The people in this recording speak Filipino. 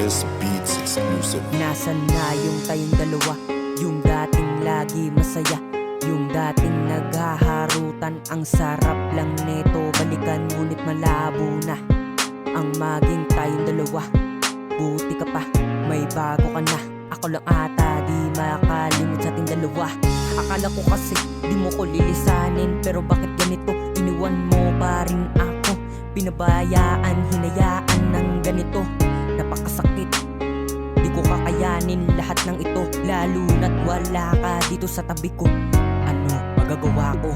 This Beats exclusive. Nasaan na yung tayong dalawa? Yung dating lagi masaya, yung dating naghaharutan. Ang sarap lang neto balikan, ngunit malabo na ang maging tayong dalawa. Buti ka pa, may bago ka na. Ako lang ata di makalimot sa ating dalawa. Akala ko kasi di mo ko lilisanin, pero bakit ganito? Iniwan mo pa rin ako. Pinabayaan, hinayaan ng ganito. Napakasakit, di ko kakayanin lahat ng ito, lalo na't wala ka dito sa tabi ko. Ano magagawa ko?